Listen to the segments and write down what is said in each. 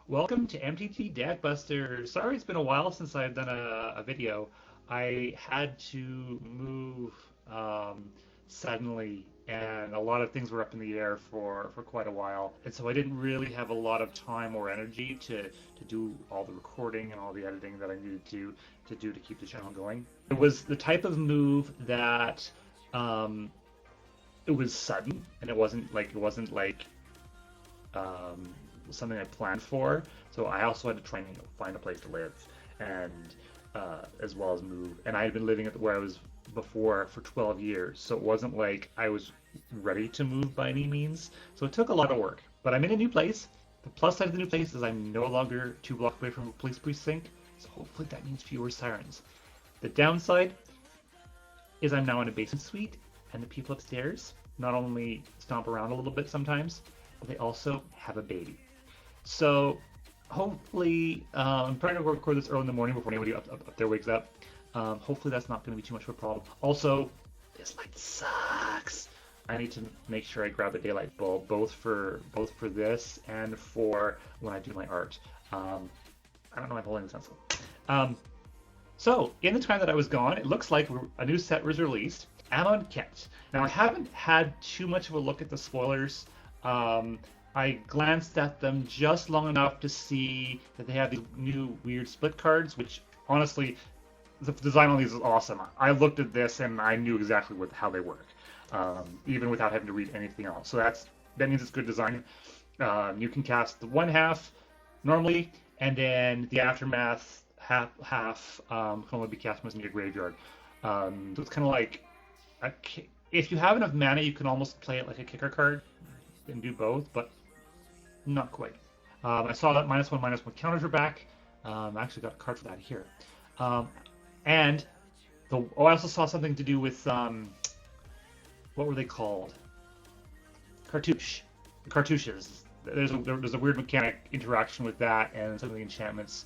Welcome to MTG Deck Busters. Sorry it's been a while since I've done a video. I had to move suddenly, and a lot of things were up in the air for quite a while. And so I didn't really have a lot of time or energy to do all the recording and all the editing that I needed to do to keep the channel going. It was the type of move that it was sudden, and it wasn't like um, something I planned for. So I also had to try and find a place to live, and as well as move. And I had been living at where I was before for 12 years, so it wasn't like I was ready to move by any means. So it took a lot of work. But I'm in a new place. The plus side of the new place is I'm no longer 2 blocks away from a police precinct, so hopefully that means fewer sirens. The downside is I'm now in a basement suite, and the people upstairs not only stomp around a little bit sometimes, but they also have a baby. So hopefully, I'm trying to record this early in the morning before anybody up there wakes up. Hopefully that's not going to be too much of a problem. Also, this light sucks. I need to make sure I grab a daylight bulb, both for this and for when I do my art. I don't know if I'm holding this pencil. So, in the time that I was gone, it looks like a new set was released, Amonkhet. Now, I haven't had too much of a look at the spoilers. I glanced at them just long enough to see that they have these new weird split cards, which, honestly, the design on these is awesome. I looked at this and I knew exactly how they work, even without having to read anything else. So that means it's good design. You can cast the one half normally, and then the aftermath half can only be cast once in your graveyard. So it's kind of like if you have enough mana, you can almost play it like a kicker card and do both, but not quite. I saw that -1/-1 counters were back. I actually got a card for that here. And I also saw something to do with what were they called? Cartouche. The cartouches. There's a weird mechanic interaction with that and some of the enchantments.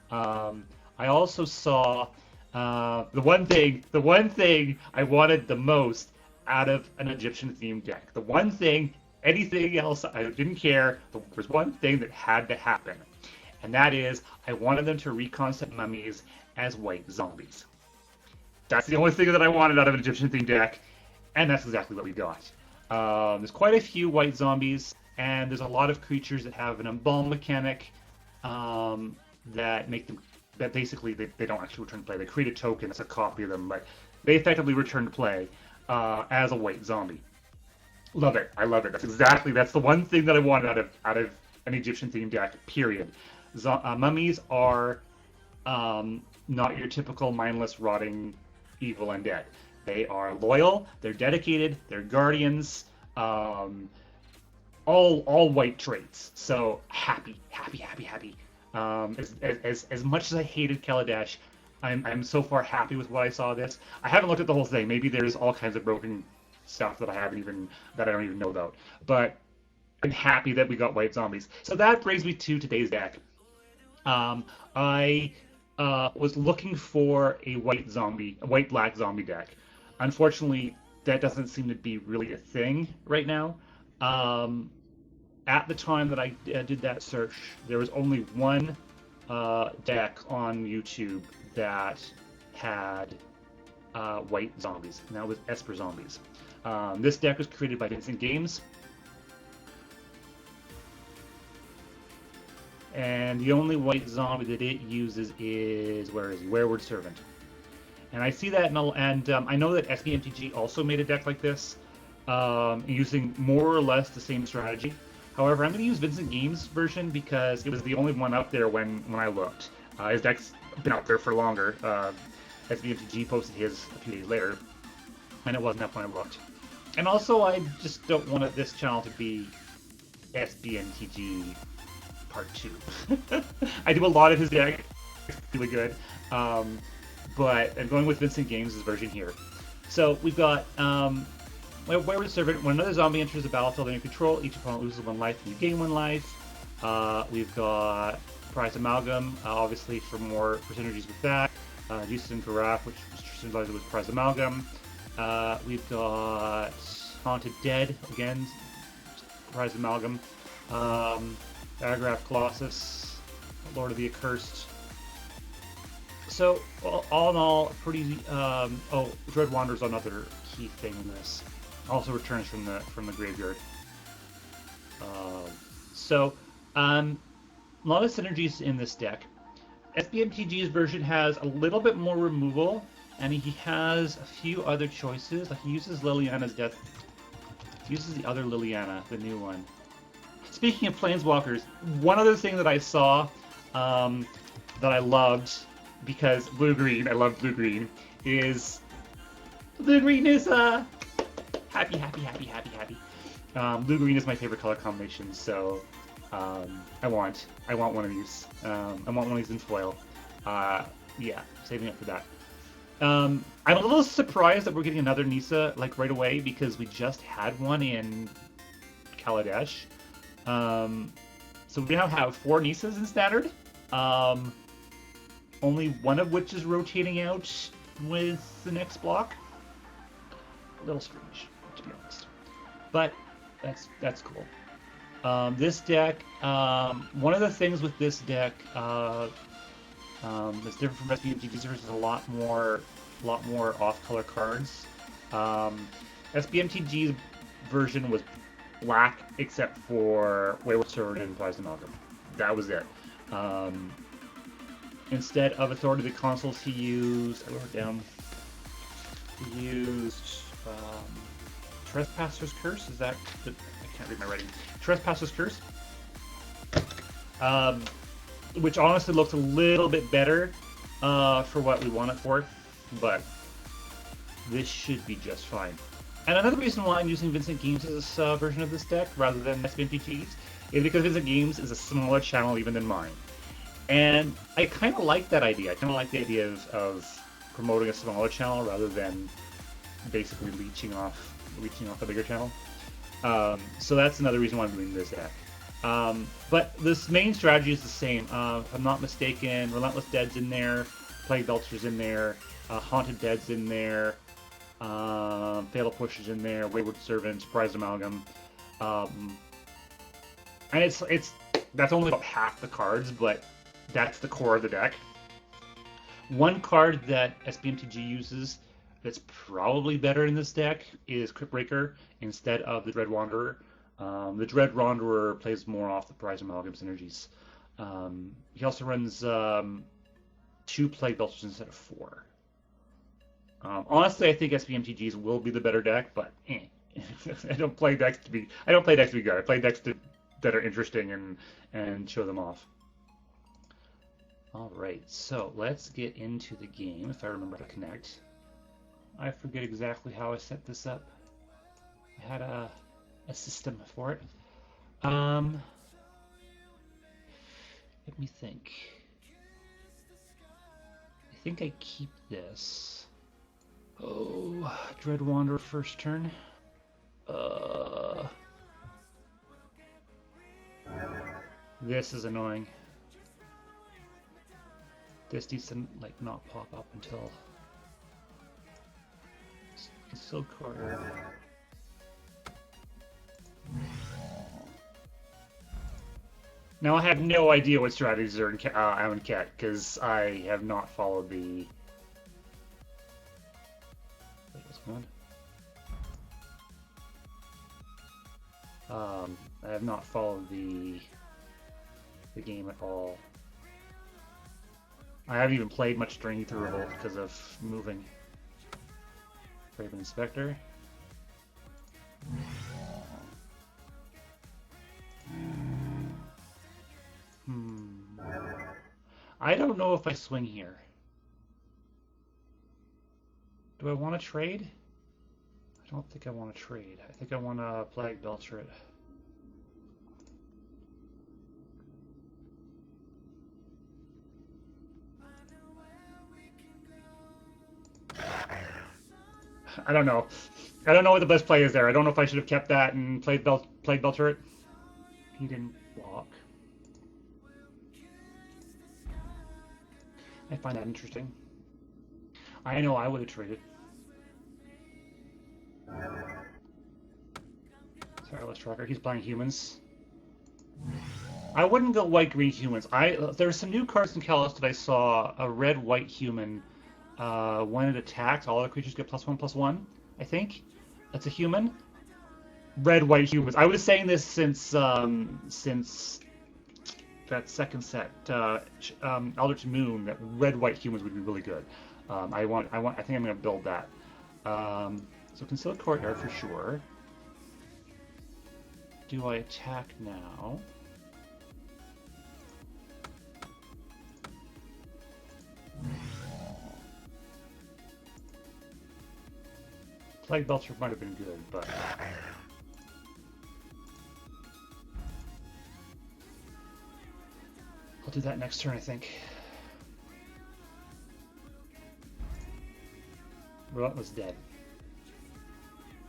I also saw the one thing I wanted the most out of an Egyptian themed deck. The one thing, anything else I didn't care. There was one thing that had to happen, and that is I wanted them to reconcept mummies as white zombies. That's the only thing that I wanted out of an Egyptian themed deck, and that's exactly what we got. There's quite a few white zombies, and there's a lot of creatures that have an embalm mechanic that make them that basically they don't actually return to play. They create a token that's a copy of them, but they effectively return to play as a white zombie. Love it. I love it. That's the one thing that I wanted out of an Egyptian themed deck. Period. Mummies are not your typical mindless, rotting, evil undead. They are loyal. They're dedicated. They're guardians. All white traits. So happy. As much as I hated Kaladesh, I'm so far happy with what I saw of this. I haven't looked at the whole thing. Maybe there's all kinds of broken stuff that I don't even know about. But I'm happy that we got white zombies. So that brings me to today's deck. I was looking for a white black zombie deck. Unfortunately, that doesn't seem to be really a thing right now. At the time that I did that search, there was only one deck on YouTube that had white zombies, and that was Esper zombies. This deck was created by Vincent Games, and the only white zombie that it uses is, where is he? Wayward Servant. And I see that, and I know that SBMTG also made a deck like this, using more or less the same strategy. However, I'm going to use Vincent Games' version because it was the only one up there when I looked. His deck's been out there for longer. SBMTG posted his a few days later, and it wasn't up when I looked. And also, I just don't want this channel to be SBMTG Part 2. I do a lot of his deck. It's really good. But I'm going with Vincent Games' version here. So we've got Wayward Servant. When another zombie enters the battlefield under control, each opponent loses 1 life and you gain 1 life. We've got Prize Amalgam, obviously for more synergies with that. Jesus and Garaf, which synergizes with Prize Amalgam. We've got Haunted Dead, again, Prize Amalgam. Paragraph Colossus, Lord of the Accursed. So, all in all, pretty. Oh, Dread Wanderer's another key thing in this. Also returns from the graveyard. A lot of synergies in this deck. SBMTG's version has a little bit more removal, and he has a few other choices. Like he uses Liliana's Death. He uses the other Liliana, the new one. Speaking of Planeswalkers, one other thing that I saw that I loved, because blue-green, I love blue-green, is blue-green is happy. Blue-green is my favorite color combination, so I want one of these. I want one of these in foil. Yeah, saving up for that. I'm a little surprised that we're getting another Nisa like right away because we just had one in Kaladesh. So we now have 4 Nisas in Standard. Only one of which is rotating out with the next block. A little strange, to be honest. But that's cool. This deck, one of the things with this deck that's different from SBMTG's is a lot more off-color cards. SBMTG's version was black except for Wayward Sword and Prized Amalgam. That was it. Instead of Authority of the Consuls, he used, I wrote it down, he used Trespasser's Curse. Is that, I can't read my writing. Trespasser's Curse. Which honestly looks a little bit better for what we want it for, but this should be just fine. And another reason why I'm using Vincent Games as this version of this deck rather than SBMTG's is because Vincent Games is a smaller channel even than mine. And I kind of like that idea. I kind of like the idea of promoting a smaller channel rather than basically leeching off a bigger channel. So that's another reason why I'm doing this deck. But this main strategy is the same. If I'm not mistaken, Relentless Dead's in there, Plague Belcher's in there, Haunted Dead's in there, Fatal Push is in there, Wayward Servant, Prized Amalgam. And that's only about half the cards, but that's the core of the deck. One card that SBMTG uses that's probably better in this deck is Cryptbreaker instead of the Dread Wanderer. The Dread Wanderer plays more off the Prized Amalgam synergies. He also runs 2 Plague Belchers instead of 4. Honestly, I think SBMTG's will be the better deck, but I don't play decks to be good. I play decks that are interesting and show them off. All right, so let's get into the game. If I remember to connect, I forget exactly how I set this up. I had a system for it. Let me think. I think I keep this. Oh, Dread Wanderer first turn. This is annoying. This needs to not pop up until it's still quarter. Now I have no idea what strategies are in Amonkhet because I have not followed the. What's going on? I have not followed the game at all. I haven't even played much during Ether Revolt because of moving. Raven Inspector. I don't know if I swing here. Do I want to trade? I don't think I want to trade. I think I want to Plague Belcher it. I don't know. I don't know what the best play is there. I don't know if I should have kept that and played Plague Belcher it. He didn't block. I find that interesting. I know I would have traded. Tireless Tracker. He's playing humans. I wouldn't go white-green humans. There's some new cards in Kalos that I saw. A red-white human. When it attacks, all other creatures get +1/+1. I think that's a human. Red-white humans. I was saying this since that second set, Eldritch Moon. That red-white humans would be really good. I think I'm gonna build that. So Concealed Courtyard for sure. Do I attack now? Plague Belcher might have been good, but I'll do that next turn, I think. Relentless Dead.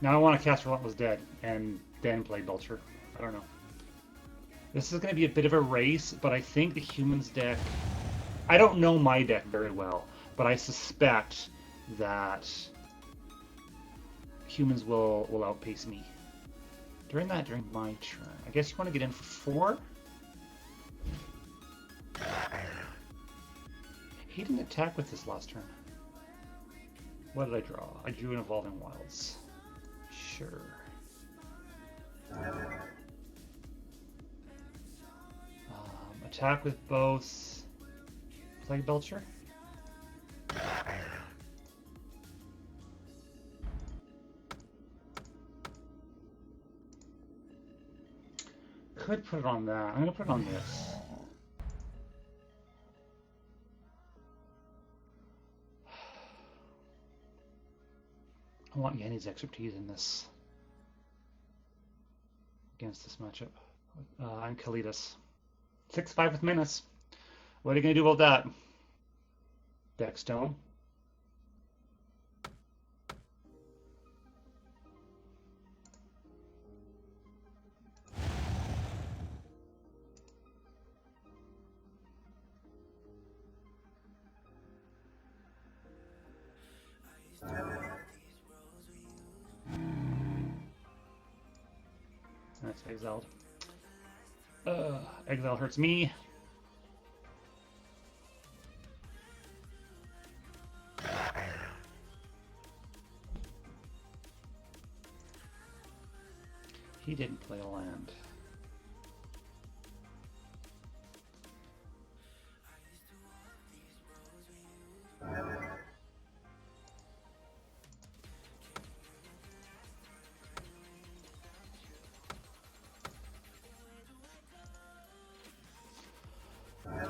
Now I want to cast Relentless Dead and then play Belcher. I don't know. This is going to be a bit of a race, but I think the humans deck... I don't know my deck very well, but I suspect that humans will outpace me. During my turn. I guess you want to get in for 4? He didn't attack with this last turn. What did I draw? I drew an Evolving Wilds. Sure. Attack with both Plague Belcher. Could put it on that. I'm gonna put it on this. I want Yanni's expertise in this against this matchup. I'm Kalidas. 6/5 with Menace. What are you gonna do about that? Deckstone. That's exiled. Exile hurts me. He didn't play a land.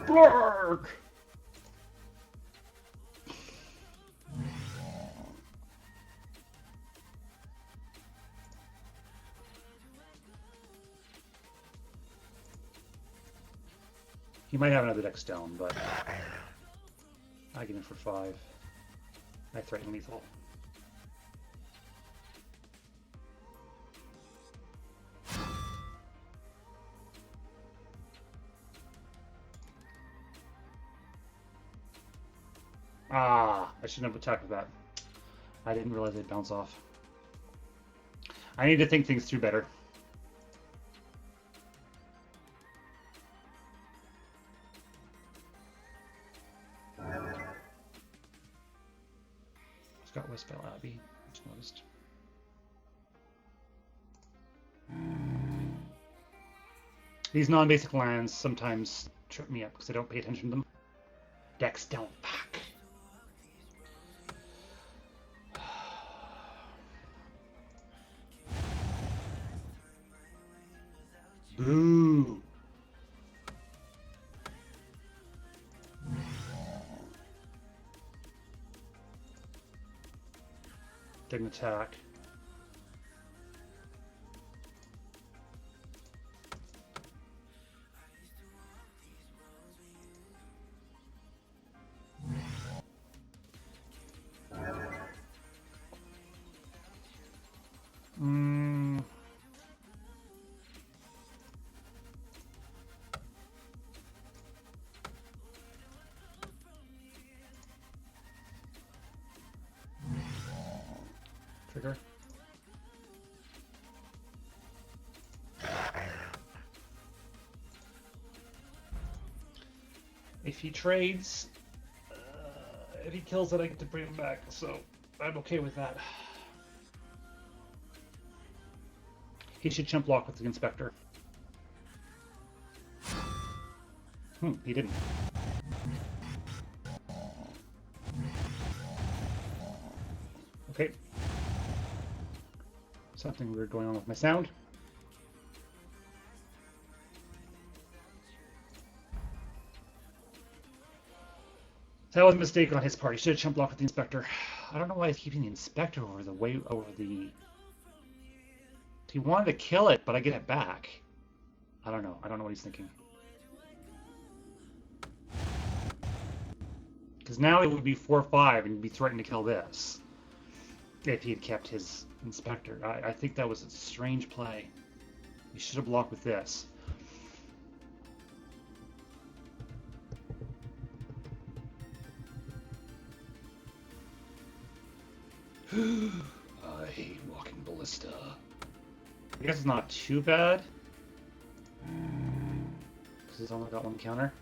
Bark! He might have another deck stone, but I get him for 5. I threaten lethal. Ah, I shouldn't have attacked with that. I didn't realize they'd bounce off. I need to think things through better. It's got Westbell Abbey, I just noticed. These non-basic lands sometimes trip me up because I don't pay attention to them. Decks don't pack. Boo! Didn't attack. Trigger. If he trades, if he kills it, I get to bring him back, so I'm okay with that. He should chump block with the Inspector. He didn't. Okay. Something weird going on with my sound. That was a mistake on his part. He should have chump blocked with the Inspector. I don't know why he's keeping the Inspector over the... He wanted to kill it, but I get it back. I don't know. I don't know what he's thinking. Because now it would be 4-5 and he'd be threatening to kill this. If he had kept his Inspector. I think that was a strange play. He should have blocked with this. I hate walking ballista. I guess it's not too bad. Because it's only got one counter.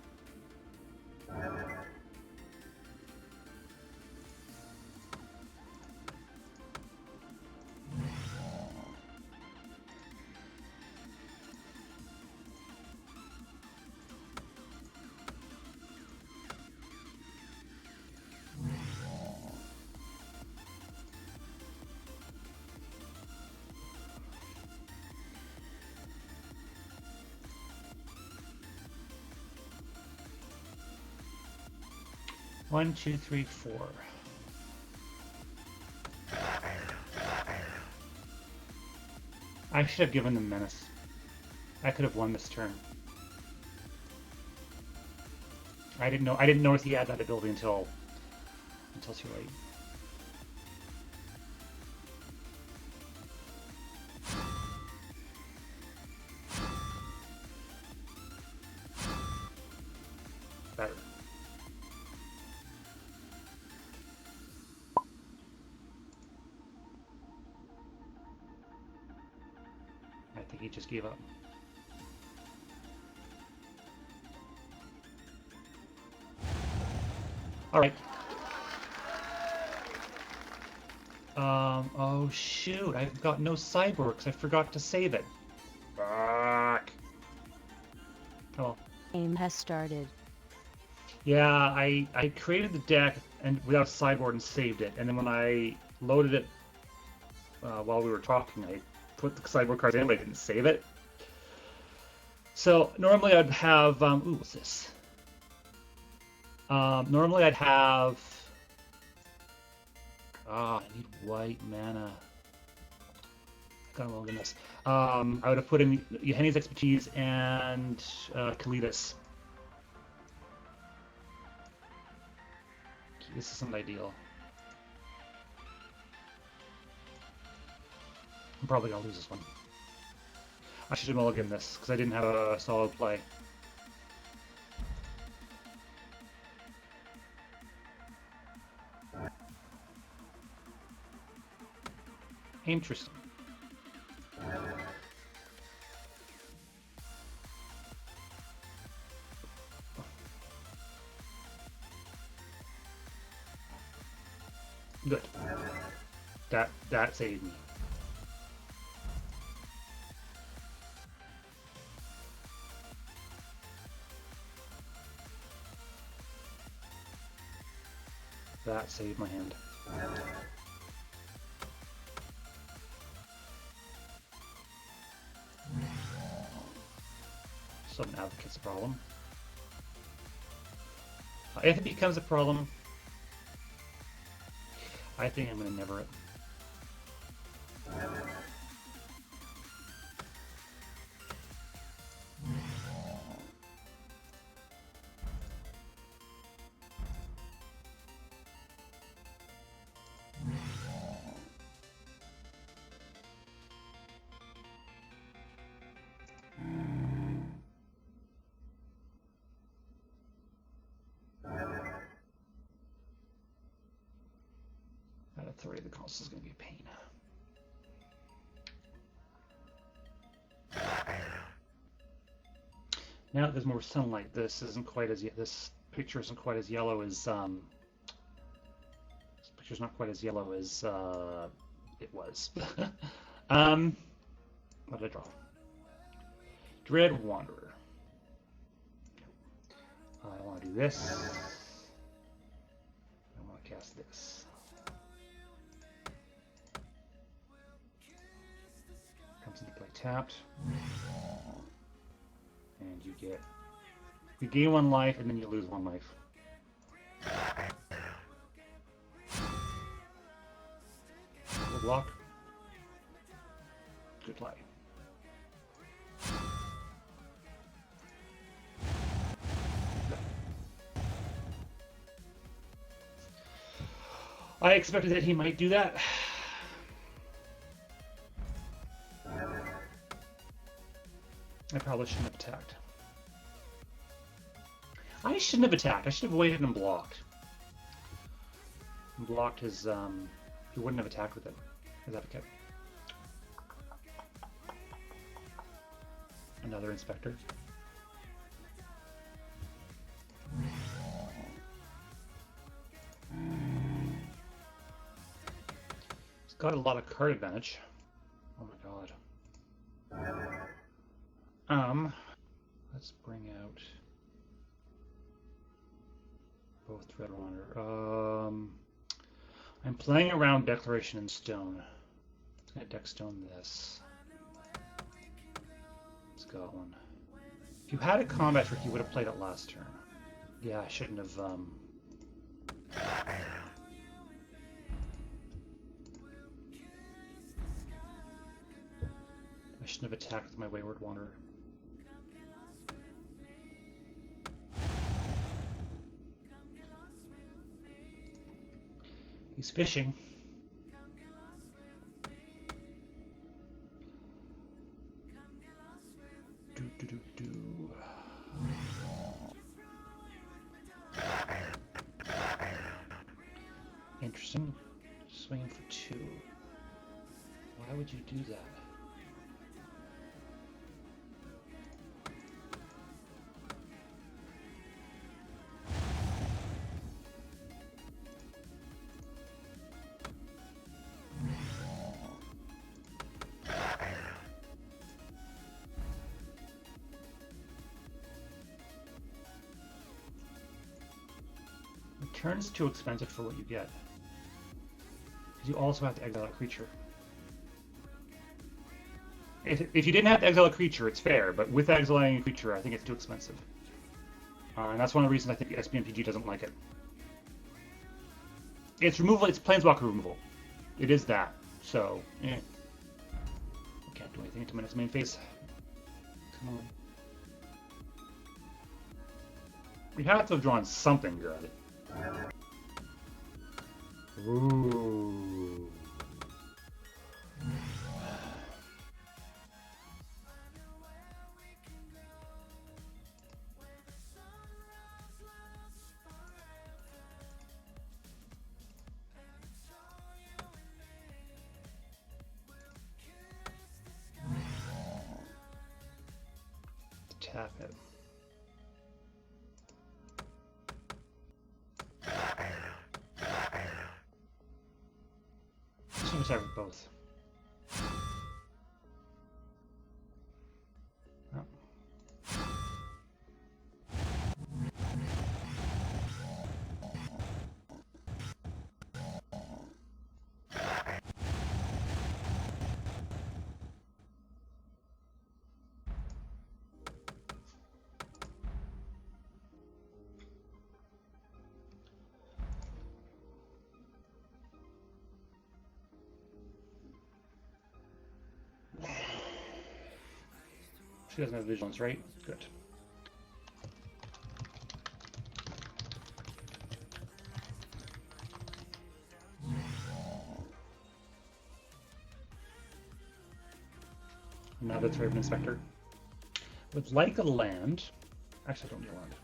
One, two, three, four. I should have given them Menace. I could have won this turn. I didn't notice he had that ability until too late. Better. I think he just gave up. All right. Oh shoot, I've got no cyborgs. I forgot to save it. Fuck. Oh. Game has started. Yeah, I created the deck and without a sideboard and saved it, and then when I loaded it while we were talking, I put the sideboard cards in, but I didn't save it. So normally I'd have ooh, what's this? Normally I'd have I need white mana. Gotta log in this. I would have put in Henny's Expertise and Kalidas. This isn't ideal. I'm probably gonna lose this one. I should have mulliganed this because I didn't have a solid play. Interesting. Good. That saved me. That saved my hand. Some Advocate's a problem. If it becomes a problem, I think I'm going to never it. Out of 3, the cost is going to be a pain. Now that there's more sunlight, this isn't quite as yet. This picture isn't quite as yellow as this picture's not quite as yellow as it was. What did I draw? Dread Wanderer. I want to do this. I want to cast this. Comes into play tapped. And you gain 1 life and then you lose 1 life. Good block. Good play. I expected that he might do that. I probably shouldn't have attacked. I shouldn't have attacked. I should have waited and blocked. And blocked his, he wouldn't have attacked with it. His Amonkhet. Another Inspector. He's got a lot of card advantage. Oh my god. Let's bring out both Dread Wanderer. I'm playing around Declaration in Stone. I'm gonna deck stone this. It's got one. If you had a combat trick, you would have played it last turn. Yeah, I shouldn't have. I shouldn't have attacked with my Wayward Wanderer. He's fishing. Do. Interesting. Swinging for 2. Why would you do that? Turn's too expensive for what you get. Because you also have to exile a creature. If you didn't have to exile a creature, it's fair, but with exiling a creature, I think it's too expensive. And that's one of the reasons I think SBMPG doesn't like it. It's removal, it's Planeswalker removal. It is that. So, I can't do anything until its main phase. Come on. We have to have drawn something good. Ooh. Tap it. Let's have both. Oh. She doesn't have vigilance, right? Good. Now that's Raven Inspector. Would like a land. Actually, I don't need a land.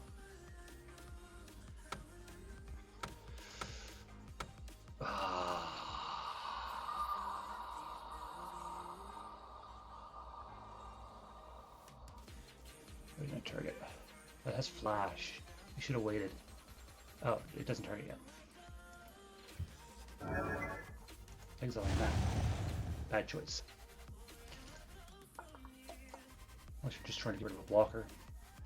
Target. That has flash. You should have waited. Oh, it doesn't target yet. Exiling that. Bad choice. Unless you're just trying to get rid of a blocker.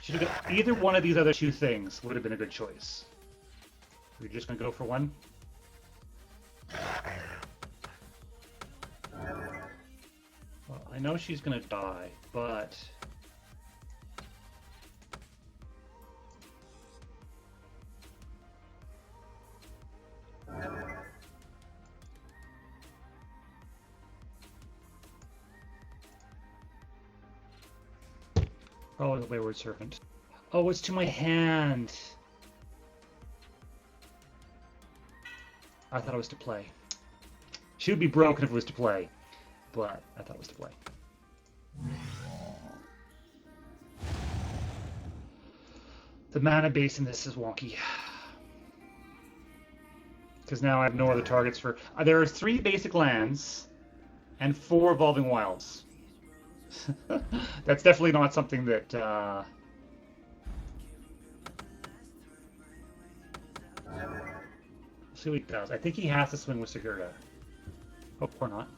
Should have got either one of these other two things would have been a good choice. We're just gonna go for one. Well, I know she's gonna die, but oh, the Wayward Serpent. Oh, it's to my hand. I thought it was to play. She would be broken if it was to play, but I thought it was to play. The mana base in this is wonky. Because now I have no other targets for... there are 3 basic lands and 4 Evolving Wilds. That's definitely not something that... Let's see what he does. I think he has to swing with Segura. Oh, or not.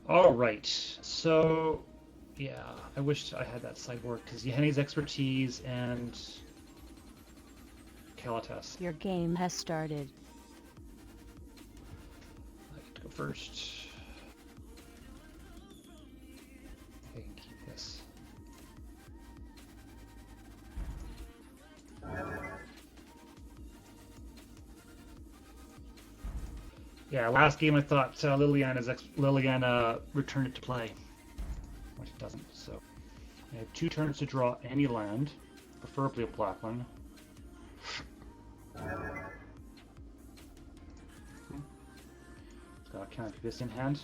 All right, so yeah, I wish I had that sideboard because Yahenni's expertise and Kalatas. Your game has started. I get to go first. I can keep this. Yeah, last game I thought Liliana returned it to play, which it doesn't. So I have 2 turns to draw any land, preferably a black one. Got a Canopy Abyss in hand.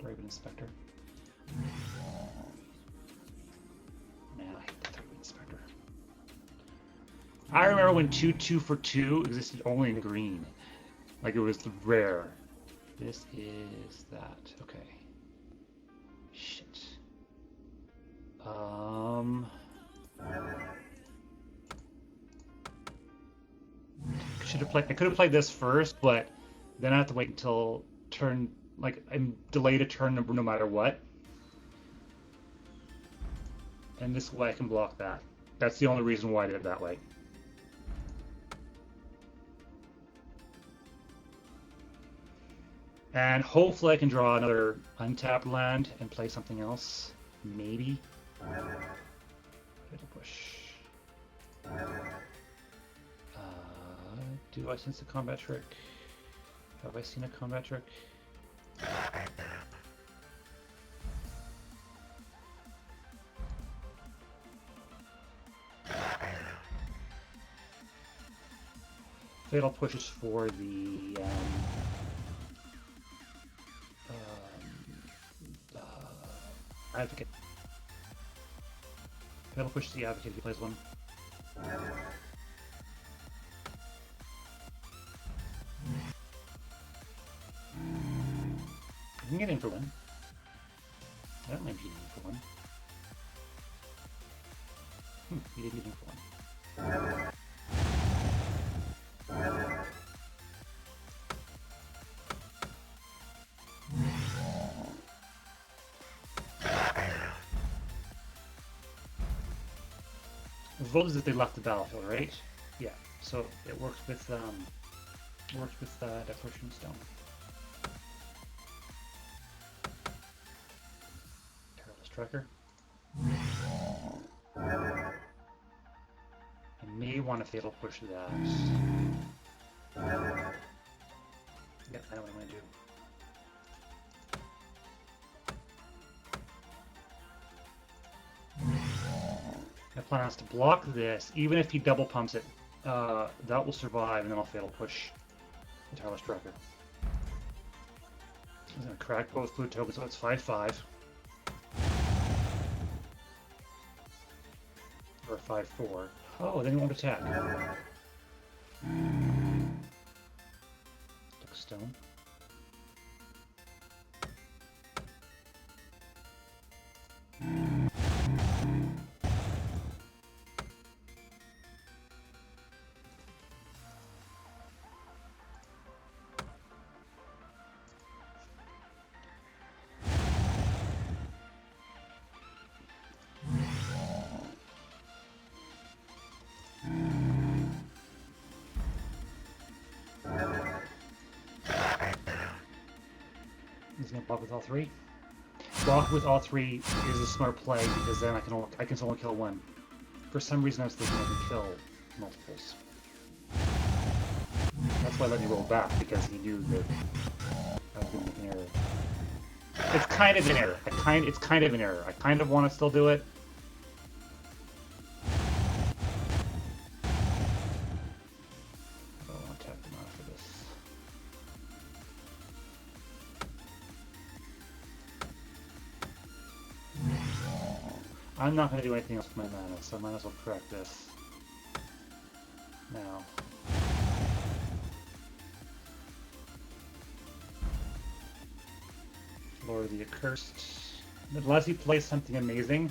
Raven Inspector. Man, I hate that Raven Inspector. I remember when 2/2 for 2 existed only in green. Like it was the rare. This is that. Okay. Shit. Should have played. I could have played this first, but then I have to wait until turn. Like I'm delayed a turn number no matter what. And this way I can block that. That's the only reason why I did it that way. And hopefully I can draw another untapped land and play something else. Maybe. It'll push. Do I sense a combat trick? Have I seen a combat trick? Fatal pushes for the Advocate. Fatal pushes the Advocate if he plays one. I can get in for one. That might be in for one. He did get in for one. The vote is that they left the battlefield, right? Yeah. So it works with Decoration Stone. Tracker. I may want to fatal push that. Yeah, I know what I'm going to do. My plan is to block this, even if he double pumps it. That will survive, and then I'll fatal push the Tireless Tracker. I'm going to crack both blue tokens, so it's 5/5. Or 5/4. Oh, then he won't attack. Took stone. He's gonna block with all three. Block with all three is a smart play because then I can only kill one. For some reason I was thinking I can kill multiples. That's why I let me roll back, because he knew that I was going to make an error. It's kind of an error. It's kind of an error. I kind of want to still do it. I don't want to tap them out for this. I'm not going to do anything else with my mana, so I might as well correct this now. Lord of the Accursed. Unless he plays something amazing,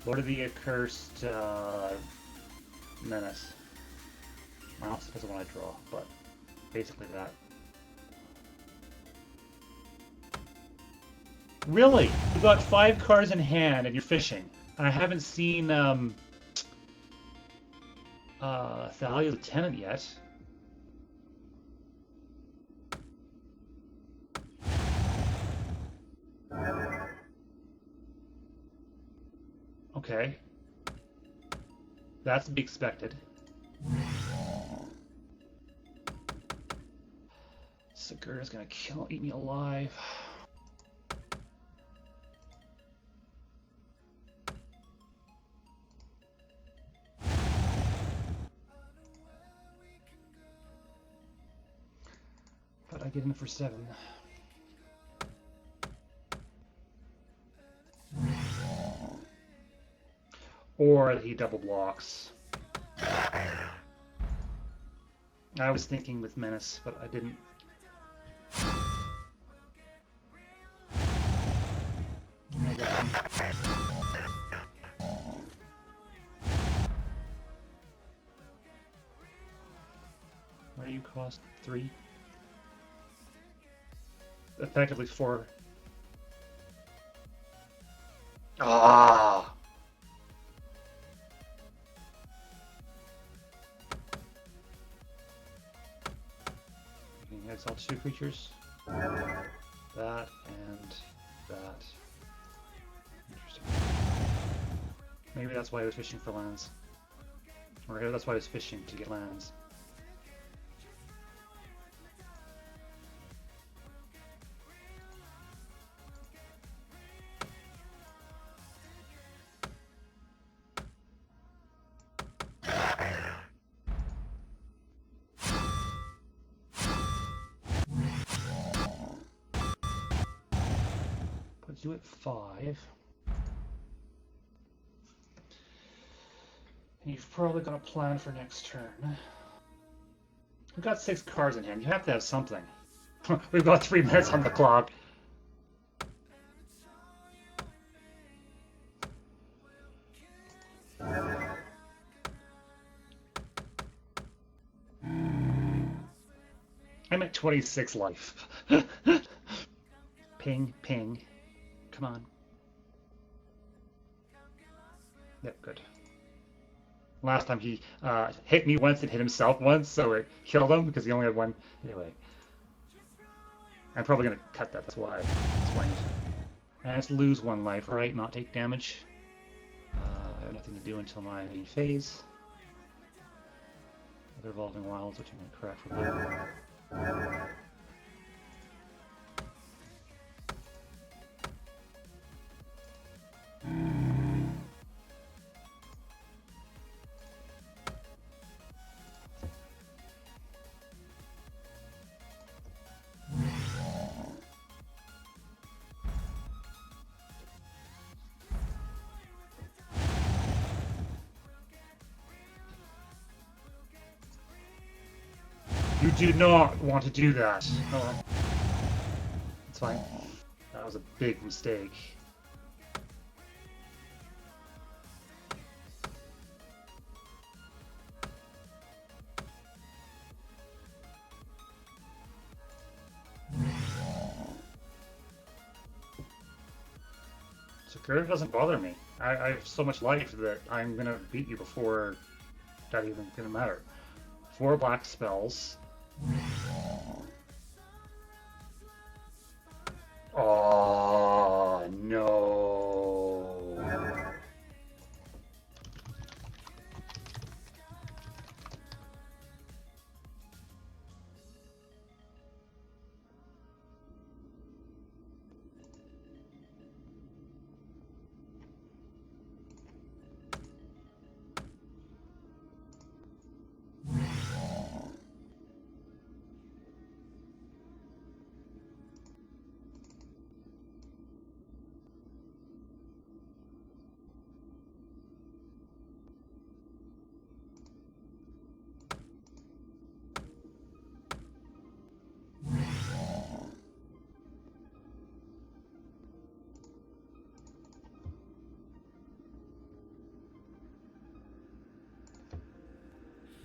Lord of the Accursed Menace. I also depends on what I draw, but basically that. Really? You got 5 cards in hand and you're fishing. And I haven't seen Thalia Lieutenant yet. Okay. That's to be expected. Sigurda's gonna eat me alive. But I get in for 7. Or he double blocks. I was thinking with Menace, but I didn't. What do you cost? 3? Effectively 4. Ah! You can exile 2 creatures. That and that. Interesting. Maybe that's why I was fishing for lands. Or that's why I was fishing to get lands. Puts you at 5. And you've probably got a plan for next turn. We've got 6 cards in hand. You have to have something. We've got 3 minutes on the clock. I'm at 26 life. Ping, ping. Come on. Yep, good. Last time he hit me once and hit himself once, so it killed him because he only had 1. Anyway. I'm probably going to cut that, that's why I explained. And let's lose 1 life, right? Not take damage. I have nothing to do until my main phase. Other Evolving Wilds, which I'm going to crack for blue. You do not want to do that. Oh well. It's fine. That was a big mistake. Security doesn't bother me. I have so much life that I'm gonna beat you before that even gonna matter. 4 black spells. Oh no.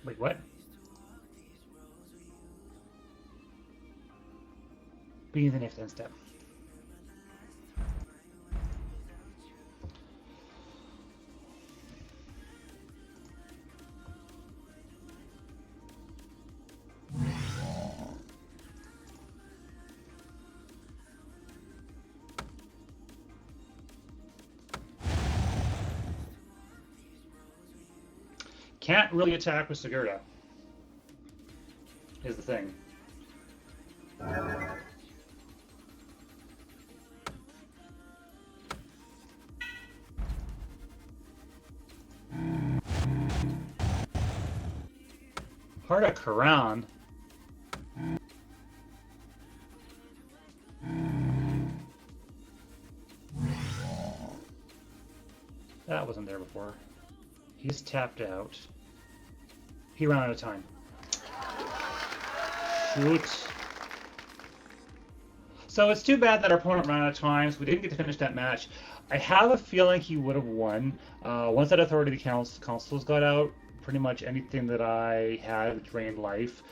Wait, what? Being the next end step. Can't really attack with Sigurda, is the thing. Heart of Karan. That wasn't there before. He's tapped out. He ran out of time. Shoot. So it's too bad that our opponent ran out of time, so we didn't get to finish that match. I have a feeling he would have won. Once that Authority of the Councils got out, pretty much anything that I had with drained life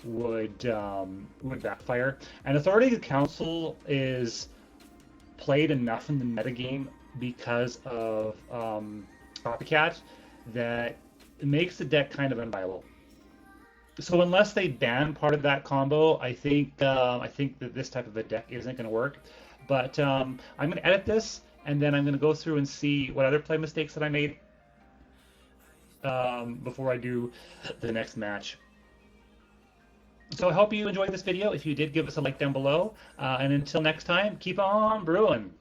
would backfire. And Authority of the Council is played enough in the metagame because of Copycat that it makes the deck kind of unviable. So unless they ban part of that combo, I think that this type of a deck isn't going to work. But I'm going to edit this, and then I'm going to go through and see what other play mistakes that I made before I do the next match. So I hope you enjoyed this video. If you did, give us a like down below. And until next time, keep on brewing.